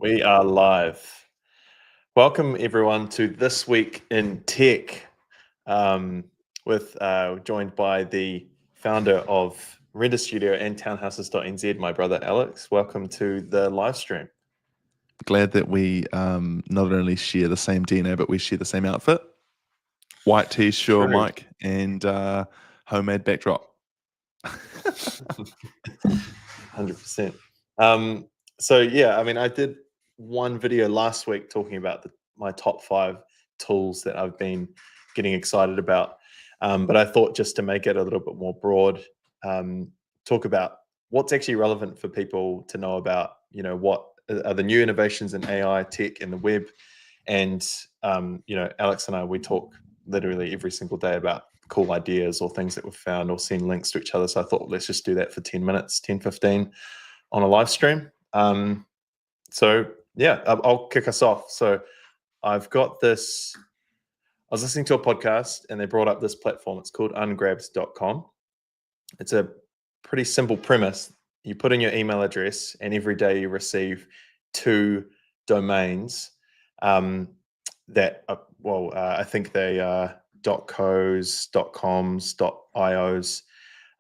We are live. Welcome everyone to This Week in Tech, with joined by the founder of Render Studio and Townhouses.nz, my brother Alex. Welcome to the live stream. Glad that we not only share the same DNA, but we share the same outfit. White tee, sure, True. Mike, and homemade backdrop. 100%. So yeah, I mean, I did one video last week talking about my top 5 tools that I've been getting excited about. But I thought just to make it a little bit more broad, talk about what's actually relevant for people to know about, what are the new innovations in AI, tech, and the web. And, Alex and I, we talk literally every single day about cool ideas or things that we've found or seen links to each other. So I thought, let's just do that for 10 minutes, 10, 15 on a live stream. So yeah, I'll kick us off. So I've got this, I was listening to a podcast and they brought up this platform. It's called ungrabs.com. It's a pretty simple premise. You put in your email address and every day you receive 2 domains that are, I think they are .cos, .coms, .ios,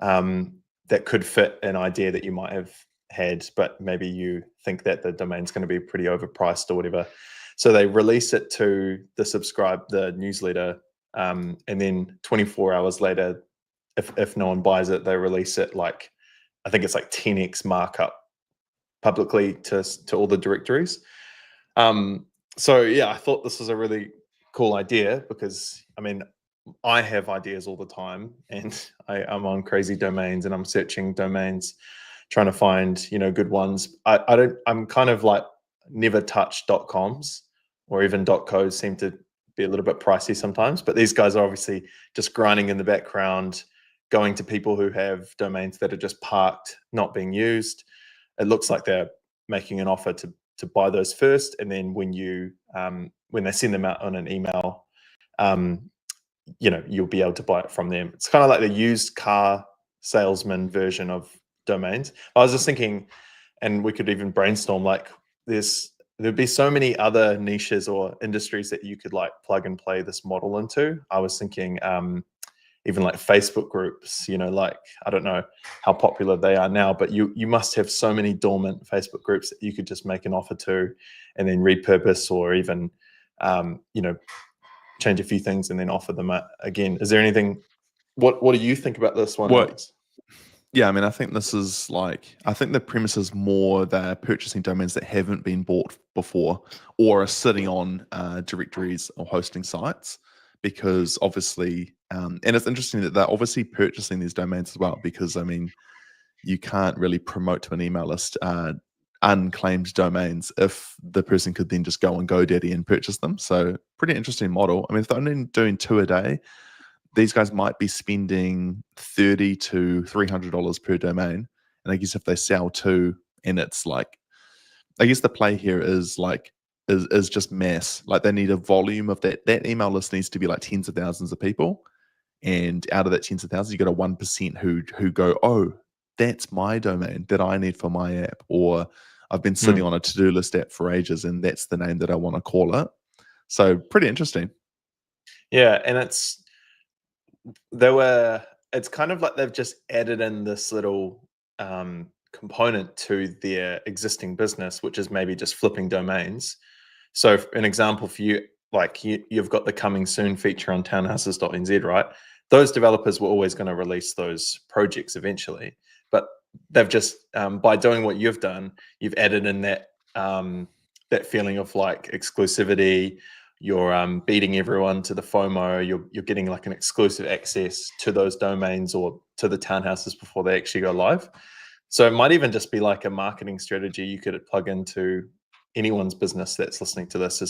that could fit an idea that you might have had, but maybe you think that the domain's going to be pretty overpriced or whatever. So they release it to the newsletter, and then 24 hours later, if no one buys it, they release it I think it's 10x markup publicly to all the directories. So yeah, I thought this was a really cool idea because, I mean, I have ideas all the time and I'm on crazy domains and I'm searching domains, trying to find, good ones. I'm kind of never touch .coms or even .cos seem to be a little bit pricey sometimes, but these guys are obviously just grinding in the background, going to people who have domains that are just parked, not being used. It looks like they're making an offer to buy those first, and then when they send them out on an email, you'll be able to buy it from them. It's kind of like the used car salesman version of domains. I was just thinking, and we could even brainstorm, there'd be so many other niches or industries that you could plug and play this model into. I was thinking even Facebook groups, I don't know how popular they are now, but you must have so many dormant Facebook groups that you could just make an offer to and then repurpose or even, change a few things and then offer them again. Is there anything, what do you think about this one, Alex? Yeah, I mean, I think this is I think the premise is more they're purchasing domains that haven't been bought before or are sitting on directories or hosting sites, because obviously, and it's interesting that they're obviously purchasing these domains as well, because, I mean, you can't really promote to an email list unclaimed domains if the person could then just go on GoDaddy and purchase them. So pretty interesting model. I mean, if they're only doing 2 a day, these guys might be spending $30 to $300 per domain. And I guess if they sell 2, and it's I guess the play here is is just mass. They need a volume of that email list needs to be tens of thousands of people. And out of that tens of thousands, you got a 1% who go, oh, that's my domain that I need for my app, or I've been sitting on a to-do list app for ages and that's the name that I want to call it. So pretty interesting. Yeah, and it's kind of like they've just added in this little component to their existing business, which is maybe just flipping domains. So an example for you, you've got the coming soon feature on townhouses.nz, right? Those developers were always going to release those projects eventually, but they've just by doing what you've done, you've added in that that feeling of exclusivity. You're beating everyone to the FOMO. You're getting an exclusive access to those domains or to the townhouses before they actually go live. So it might even just be a marketing strategy you could plug into anyone's business that's listening to this.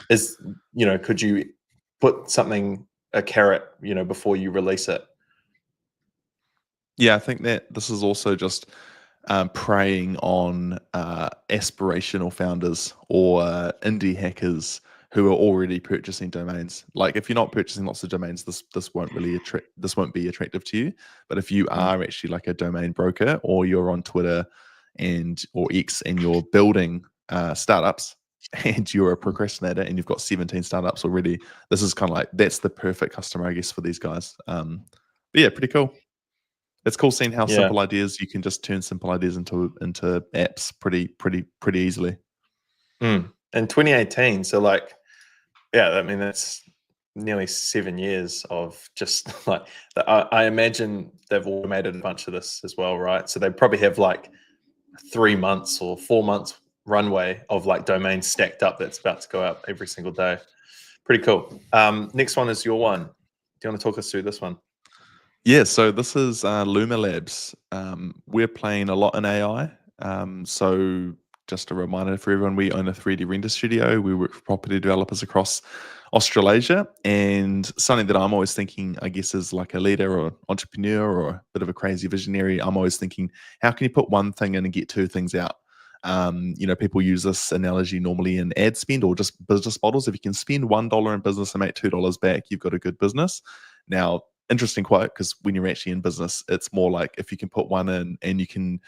Could you put a carrot, before you release it? Yeah, I think that this is also just preying on aspirational founders or indie hackers who are already purchasing domains. If you're not purchasing lots of domains, this won't really this won't be attractive to you. But if you are actually a domain broker, or you're on Twitter or X and you're building startups and you're a procrastinator and you've got 17 startups already, this is kind of like, that's the perfect customer, I guess, for these guys. But yeah, pretty cool. It's cool seeing how Yeah. simple ideas, you can just turn simple ideas into apps pretty easily. In 2018, so like, yeah, I mean that's nearly 7 years of just like I imagine they've automated a bunch of this as well, right? So they probably have like 3 months or 4 months runway of like domains stacked up that's about to go up every single day. Pretty cool. Next one is your one. Do you want to talk us through this one? Yeah, so this is Luma Labs. We're playing a lot in AI. So just a reminder for everyone, we own a 3D render studio. We work for property developers across Australasia. And something that I'm always thinking, I guess, as like a leader or entrepreneur or a bit of a crazy visionary, I'm always thinking, how can you put one thing in and get two things out? People use this analogy normally in ad spend or just business models. If you can spend $1 in business and make $2 back, you've got a good business. Now, interesting quote, because when you're actually in business, it's more like if you can put one in and you can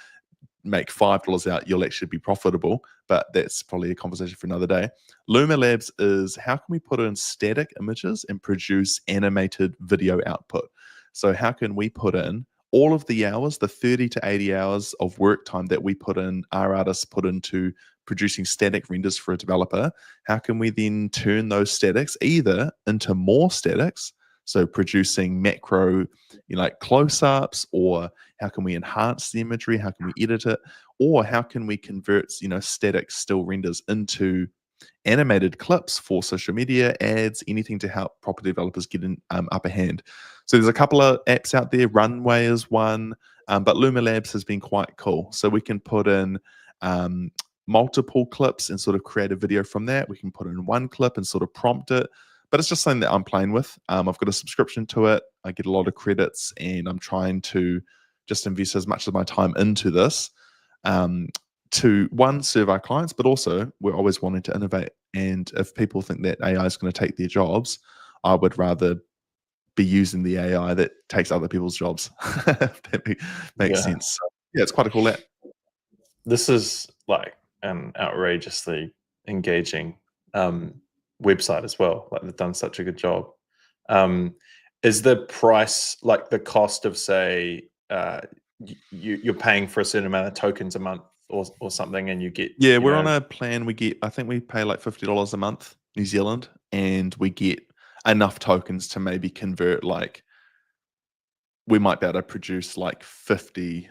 make $5 out, you'll actually be profitable. But that's probably a conversation for another day. Luma Labs is how can we put in static images and produce animated video output? So how can we put in all of the hours, the 30 to 80 hours of work time that we put in, our artists put into producing static renders for a developer? How can we then turn those statics either into more statics, so producing macro, like close-ups, or how can we enhance the imagery? How can we edit it? Or how can we convert, static still renders into animated clips for social media, ads, anything to help property developers get an upper hand? So there's a couple of apps out there. Runway is one, but Luma Labs has been quite cool. So we can put in multiple clips and sort of create a video from that. We can put in one clip and sort of prompt it. But it's just something that I'm playing with. I've got a subscription to it. I get a lot of credits, and I'm trying to just invest as much of my time into this to, one, serve our clients, but also we're always wanting to innovate. And if people think that AI is going to take their jobs, I would rather be using the AI that takes other people's jobs. If that makes sense. So, yeah, it's quite a cool app. This is like an outrageously engaging website as well. Like they've done such a good job. Is the price like the cost of, say, you're paying for a certain amount of tokens a month or something, and you get We're on a plan. I think we pay like $50 a month, New Zealand, and we get enough tokens to maybe convert, like, we might be able to produce like 50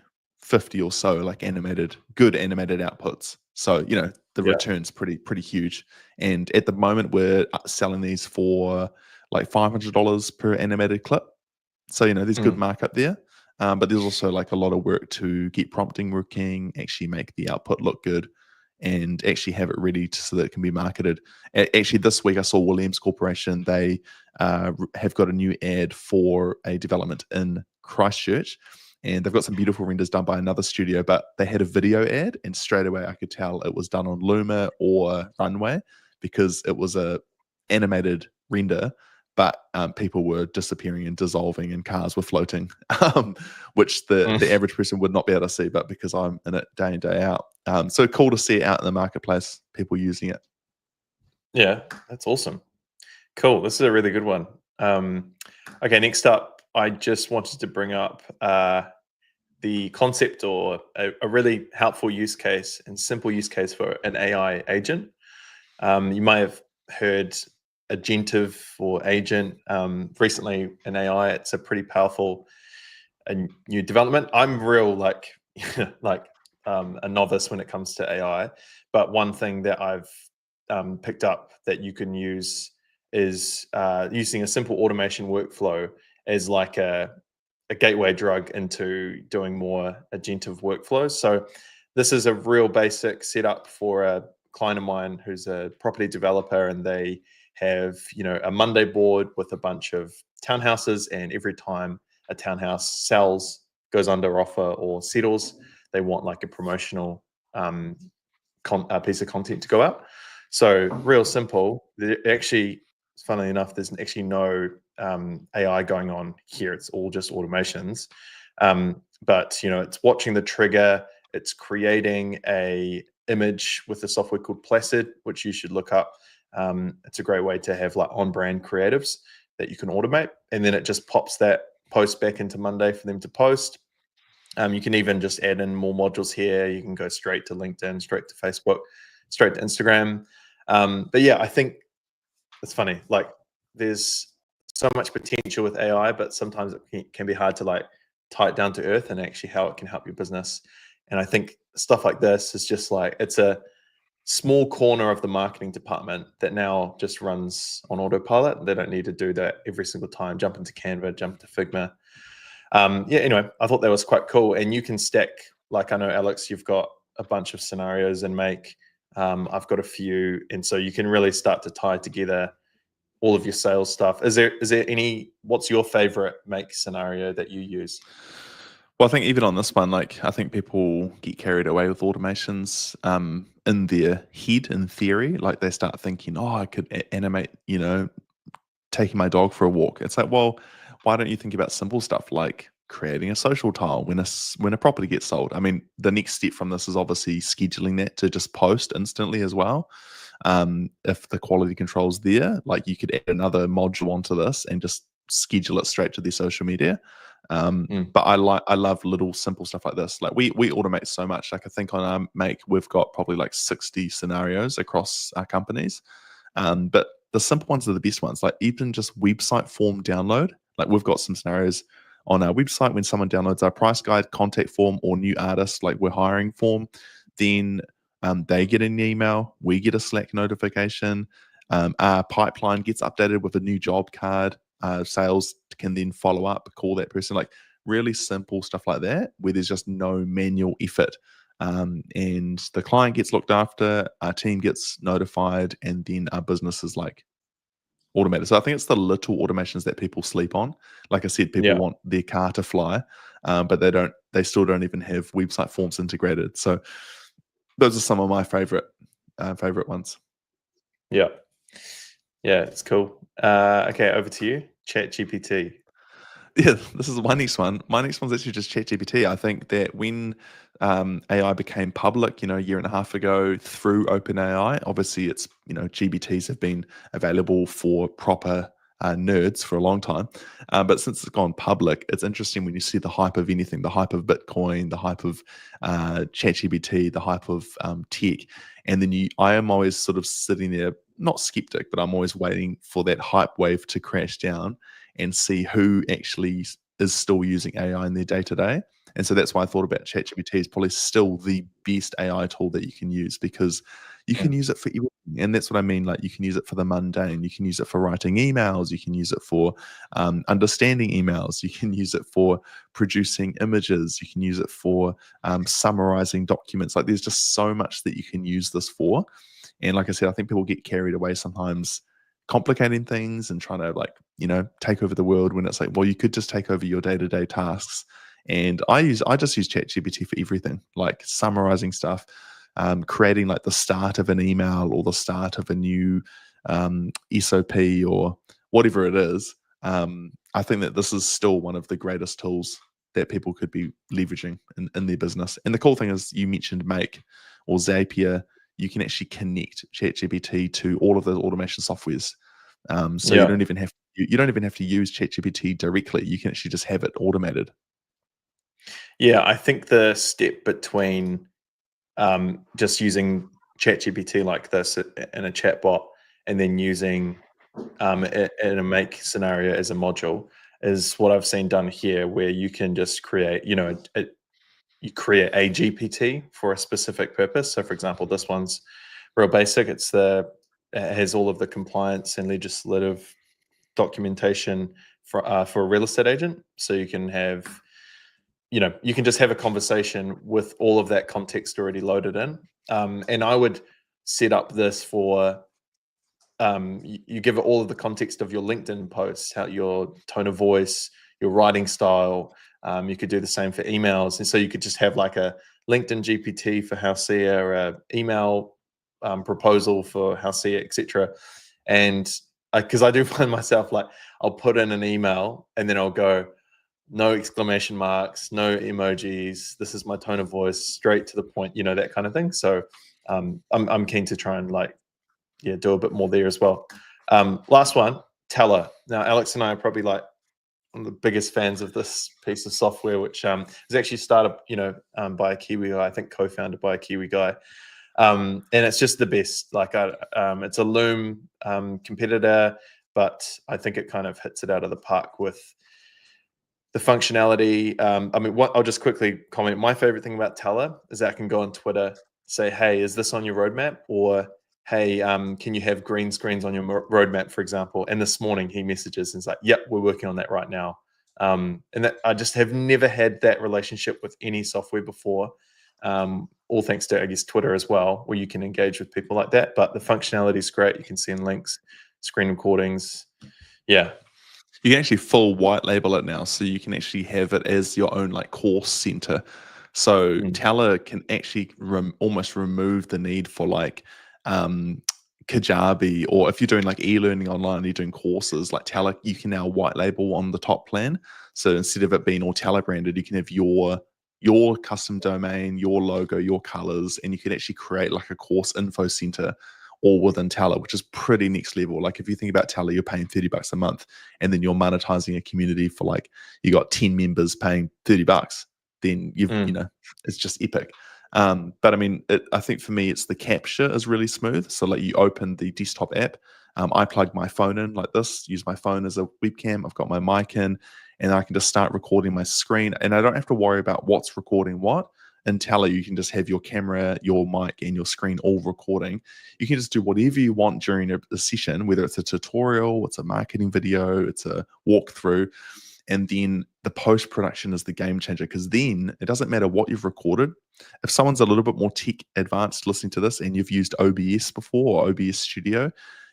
or so like good animated outputs. So, the return's pretty huge. And at the moment we're selling these for like $500 per animated clip. So, there's good markup there. But there's also like a lot of work to get prompting working, actually make the output look good, and actually have it ready so that it can be marketed. Actually, this week I saw Williams Corporation. They have got a new ad for a development in Christchurch, and they've got some beautiful renders done by another studio, but they had a video ad, and straight away I could tell it was done on Luma or Runway because it was a animated render, but people were disappearing and dissolving and cars were floating, which the average person would not be able to see, but because I'm in it day in, day out. So cool to see it out in the marketplace, people using it. Yeah, that's awesome. Cool. This is a really good one. Okay, next up, I just wanted to bring up the concept or a really helpful use case and simple use case for an AI agent. You may have heard agentive or agent recently in AI. It's a pretty powerful and new development. I'm real like a novice when it comes to AI, but one thing that I've picked up that you can use is using a simple automation workflow as like a gateway drug into doing more agentive workflows. So this is a real basic setup for a client of mine who's a property developer, and they have a Monday board with a bunch of townhouses, and every time a townhouse sells, goes under offer, or settles, they want like a promotional piece of content to go out. So real simple. Actually, funnily enough, there's actually no AI going on here. It's all just automations. But it's watching the trigger. It's creating a image with a software called Placid, which you should look up. It's a great way to have like on-brand creatives that you can automate, and then it just pops that post back into Monday for them to post. You can even just add in more modules here. You can go straight to LinkedIn, straight to Facebook, straight to Instagram. But yeah, I think it's funny. Like, there's so much potential with AI, but sometimes it can be hard to like tie it down to earth and actually how it can help your business. And I think stuff like this is just like, it's a small corner of the marketing department that now just runs on autopilot. They don't need to do that every single time. Jump into Canva, jump to Figma. Yeah, anyway, I thought that was quite cool. And you can stack, like, I know, Alex, you've got a bunch of scenarios in Make. I've got a few. And so you can really start to tie together all of your sales stuff. Is there any, what's your favorite Make scenario that you use? Well, I think even on this one, like, I think people get carried away with automations in their head, in theory. Like, they start thinking, oh, I could animate, taking my dog for a walk. It's like, well, why don't you think about simple stuff like creating a social tile when a property gets sold? I mean, the next step from this is obviously scheduling that to just post instantly as well. If the quality control's there, like, you could add another module onto this and just schedule it straight to their social media. But I love little simple stuff like this. Like, we automate so much. Like, I think on our Make, we've got probably like 60 scenarios across our companies. But the simple ones are the best ones. Like, even just website form download. Like, we've got some scenarios on our website when someone downloads our price guide, contact form, or new artist, like we're hiring form, then they get an email, we get a Slack notification, our pipeline gets updated with a new job card. Sales can then follow up, call that person. Like, really simple stuff like that, where there's just no manual effort. And the client gets looked after, our team gets notified, and then our business is like automated. So I think it's the little automations that people sleep on. Like I said, people Yeah. want their car to fly, but they still don't even have website forms integrated. So those are some of my favorite ones. Yeah. Yeah, it's cool. Okay, over to you. ChatGPT. Yeah, this is my next one. My next one's actually just ChatGPT. I think that when AI became public, a year and a half ago through OpenAI, obviously it's, GBTs have been available for proper nerds for a long time. But since it's gone public, it's interesting when you see the hype of anything, the hype of Bitcoin, the hype of ChatGPT, the hype of tech. And then I am always sort of sitting there, not skeptic, but I'm always waiting for that hype wave to crash down and see who actually is still using AI in their day-to-day. And so that's why I thought about ChatGPT is probably still the best AI tool that you can use, because you can use it for everything. And that's what I mean. Like, you can use it for the mundane. You can use it for writing emails. You can use it for understanding emails. You can use it for producing images. You can use it for summarizing documents. Like, there's just so much that you can use this for. And like I said, I think people get carried away sometimes complicating things and trying to, like, take over the world, when it's like, well, you could just take over your day-to-day tasks. And I just use ChatGPT for everything, like summarizing stuff, creating like the start of an email or the start of a new SOP or whatever it is. I think that this is still one of the greatest tools that people could be leveraging in their business. And the cool thing is, you mentioned Make or Zapier. You can actually connect ChatGPT to all of those automation softwares. So Yeah. you don't even have to use ChatGPT directly. You can actually just have it automated. Yeah, I think the step between just using ChatGPT like this in a chatbot and then using it in a Make scenario as a module is what I've seen done here, where you can just create, you create a GPT for a specific purpose. So, for example, this one's real basic. It has all of the compliance and legislative documentation for a real estate agent. So you can have, you can just have a conversation with all of that context already loaded in. And I would set up this for, you give it all of the context of your LinkedIn posts, how your tone of voice, your writing style. You could do the same for emails. And so you could just have like a LinkedIn GPT for Halcyon, email proposal for Halcyon, etc. And because I do find myself, like, I'll put in an email and then I'll go, no exclamation marks, no emojis. This is my tone of voice, straight to the point, that kind of thing. So I'm keen to try and do a bit more there as well. Last one, Teller. Now, Alex and I are probably one of the biggest fans of this piece of software, which is actually started, by a Kiwi guy, I think co-founded by a Kiwi guy. And it's just the best. It's a Loom competitor, but I think it kind of hits it out of the park with the functionality. I'll just quickly comment. My favorite thing about Teller is that I can go on Twitter, say, "Hey, is this on your roadmap?" Or, "Hey, can you have green screens on your roadmap," for example. And this morning he messages and is like, "Yep, we're working on that right now." And that I just have never had that relationship with any software before. All thanks to, I guess, Twitter as well, where you can engage with people like that. But the functionality is great. You can send links, screen recordings. Yeah. You can actually full white label it now, so you can actually have it as your own course center. So Teller can actually almost remove the need for Kajabi, or if you're doing e-learning online, you're doing courses like Teller, you can now white label on the top plan. So instead of it being all Teller branded, you can have your custom domain, your logo, your colors, and you can actually create a course info center all within Teller, which is pretty next level. If you think about Teller, you're paying $30 a month, and then you're monetizing a community for you got 10 members paying $30, then it's just epic. But I think for me, it's the capture is really smooth. So you open the desktop app, I plug my phone in like this, use my phone as a webcam. I've got my mic in, and I can just start recording my screen, and I don't have to worry about what's recording what. In Teller, you can just have your camera, your mic, and your screen all recording. You can just do whatever you want during a session, whether it's a tutorial, it's a marketing video, it's a walkthrough. And then the post-production is the game changer, because then it doesn't matter what you've recorded. If someone's a little bit more tech advanced listening to this and you've used OBS before, or OBS Studio,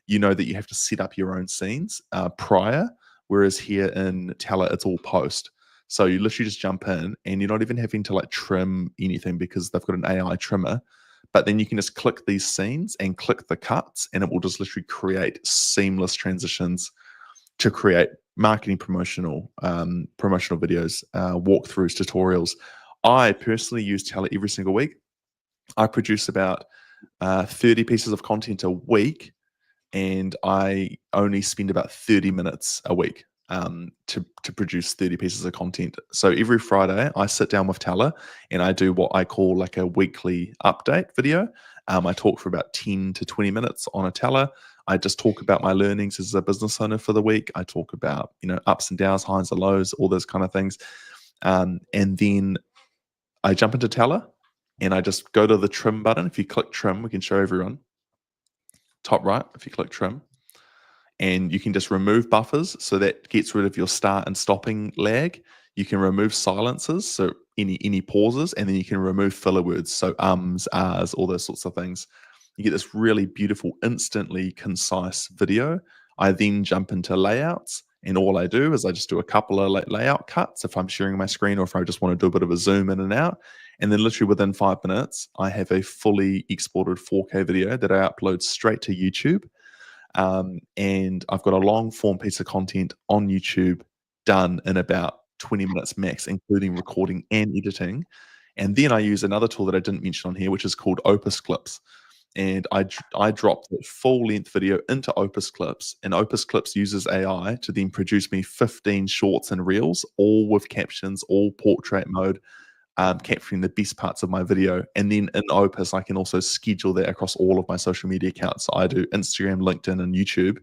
you know that you have to set up your own scenes prior, whereas here in Teller, it's all post. So you literally just jump in, and you're not even having to trim anything, because they've got an AI trimmer. But then you can just click these scenes and click the cuts, and it will just literally create seamless transitions to create marketing promotional videos, walkthroughs, tutorials. I personally use Teller every single week. I produce about 30 pieces of content a week, and I only spend about 30 minutes a week to produce 30 pieces of content. So every Friday, I sit down with Teller, and I do what I call a weekly update video. I talk for about 10 to 20 minutes on a Teller. I just talk about my learnings as a business owner for the week. I talk about ups and downs, highs and lows, all those kind of things. And then I jump into Teller, and I just go to the trim button. If you click trim, we can show everyone. Top right, if you click trim, and you can just remove buffers, so that gets rid of your start and stopping lag. You can remove silences, so any pauses, and then you can remove filler words, so ums, ahs, all those sorts of things. You get this really beautiful, instantly concise video. I then jump into layouts, and all I do is I just do a couple of layout cuts if I'm sharing my screen, or if I just want to do a bit of a zoom in and out. And then literally within 5 minutes, I have a fully exported 4K video that I upload straight to YouTube. And I've got a long form piece of content on YouTube done in about 20 minutes max, including recording and editing. And then I use another tool that I didn't mention on here, which is called Opus Clips. And I dropped the full length video into Opus Clips, and Opus Clips uses AI to then produce me 15 shorts and reels, all with captions, all portrait mode, capturing the best parts of my video. And then in Opus, I can also schedule that across all of my social media accounts. So I do Instagram, LinkedIn, and YouTube.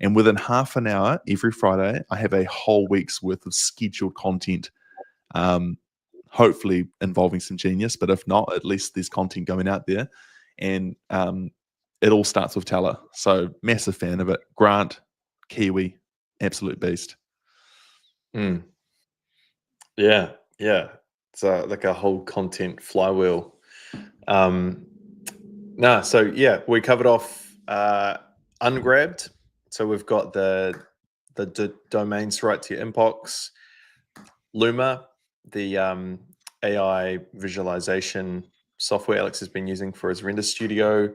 And within half an hour every Friday, I have a whole week's worth of scheduled content, hopefully involving some genius. But if not, at least there's content going out there. And it all starts with Teller. So massive fan of it. Grant, Kiwi, absolute beast. Yeah. It's like a whole content flywheel. So yeah, we covered off Ungrabbed. So we've got the domains right to your inbox. Luma, the AI visualization software Alex has been using for his render studio.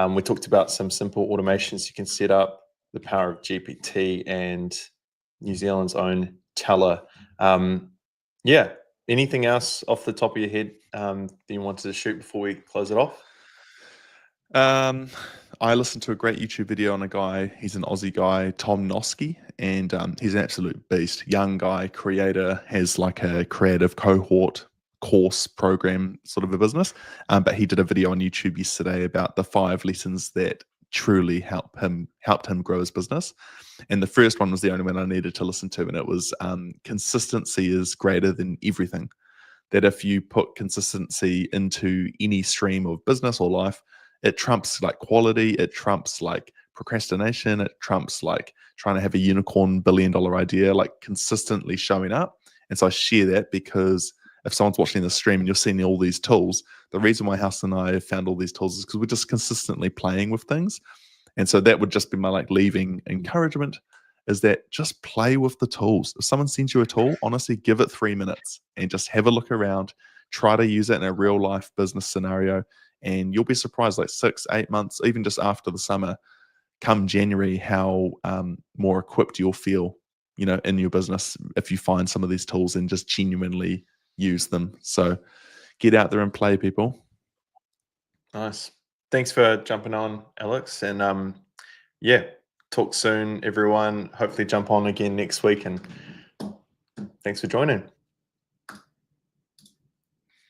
We talked about some simple automations you can set up, the power of GPT, and New Zealand's own teller. Yeah. Anything else off the top of your head that you wanted to shoot before we close it off? I listened to a great YouTube video on a guy. He's an Aussie guy, Tom Noski, and he's an absolute beast. Young guy, creator, has like a creative cohort course program sort of a business. But he did a video on YouTube yesterday about the 5 lessons that truly helped him grow his business. And the first one was the only one I needed to listen to, and it was consistency is greater than everything. That if you put consistency into any stream of business or life, it trumps like quality, it trumps like procrastination, it trumps like trying to have a unicorn $1 billion idea, like consistently showing up. And so I share that because if someone's watching the stream and you're seeing all these tools, the reason why House and I have found all these tools is because we're just consistently playing with things. And so that would just be my like leaving encouragement, is that just play with the tools. If someone sends you a tool, honestly, give it 3 minutes and just have a look around, try to use it in a real life business scenario, and you'll be surprised, like 6, 8 months, even just after the summer, come January, how more equipped you'll feel, in your business if you find some of these tools and just genuinely use them. So get out there and play, people. Nice. Thanks for jumping on, Alex. And yeah, talk soon, everyone. Hopefully jump on again next week. And thanks for joining.